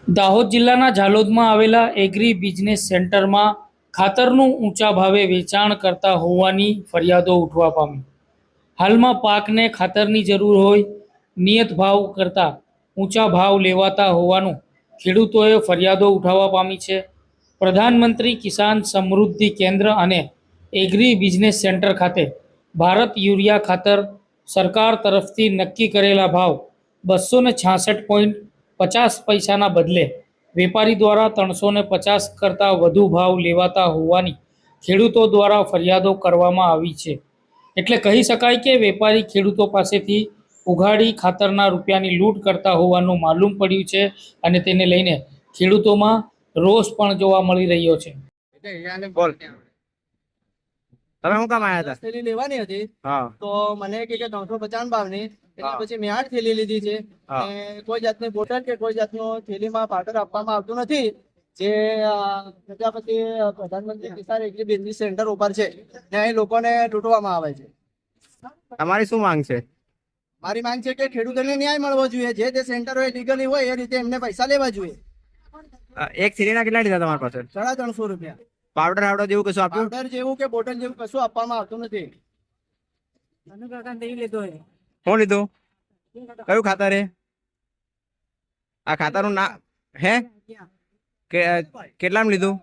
દાહોદ જિલ્લાના ઝાલોદમાં આવેલા agri business સેન્ટરમાં ખાતરનું ઊંચા ભાવે વેચાણ કરતા હોવાની ફરિયાદો ઉઠવા પામી. હાલમાં પાકને ખાતરની જરૂર હોય, નિયત ભાવ કરતાં ઊંચા ભાવ લેવાતા હોવાનું ખેડૂતોએ ફરિયાદો ઉઠાવવા પામી છે. પ્રધાનમંત્રી કિસાન સમૃદ્ધિ કેન્દ્ર અને એગ્રી બિઝનેસ સેન્ટર ખાતે ભારત યુરિયા ખાતર સરકાર તરફથી નક્કી કરેલા ભાવ 266.50 બદલે વેપારી દ્વારા 350 કરતાં વધુ ભાવ લેવાતા હોવાની ખેડૂતો દ્વારા ફરિયાદો કરવામાં આવી છે. એટલે કહી શકાય કે વેપારી ખેડૂતો પાસેથી ઉઘાડી ખાતરના રૂપિયાની લૂંટ કરતા હોવાનું માલુમ પડ્યું છે અને તેને લઈને ખેડૂતોમાં રોષ પણ જોવા મળી રહ્યો છે. બોલ તમે શું કામ આયા હતા? થેલી લેવાની હતી હા તો મને કે 350 ભાવની એટલે હા. પછી મેં 8 થેલી લીધી છે. હા. અને કોઈ જાતની બોટલ કે કોઈ જાતનો થેલીમાં પાવડર આપવામાં આવતું નથી. જે પ્રજાપતિ પ્રધાનમંત્રી કિસાન એગ્રી બિઝનેસ સેન્ટર ઉપર છે ત્યાં એ લોકોને લૂંટવામાં આવે છે. તમારી શું માંગ છે? મારી માંગ છે કે ખેડૂતોને ન્યાય મળવો જોઈએ. જે તે સેન્ટર હોય લીગલી હોય એ રીતે એમને પૈસા લેવા જોઈએ. એક થેલીના કેટલા લીધા તમારી પાસે? 350 રૂપિયા. પાવડર હાવડર જેવું કશું આપ્યું? પાવડર જેવું કે બોટલ જેવું કશું આપવામાં આવતું નથી. શું લીધું? કયું ખાતર હે? આ ખાતરનું ના હે કેટલામાં લીધું?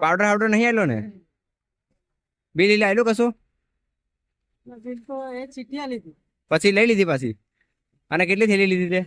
પાવડર હાવડર નહીં આવેલો ને? બિલ એટલે આવેલું કશું? પછી લઈ લીધી પાછી? અને કેટલી થેલી લીધી તે?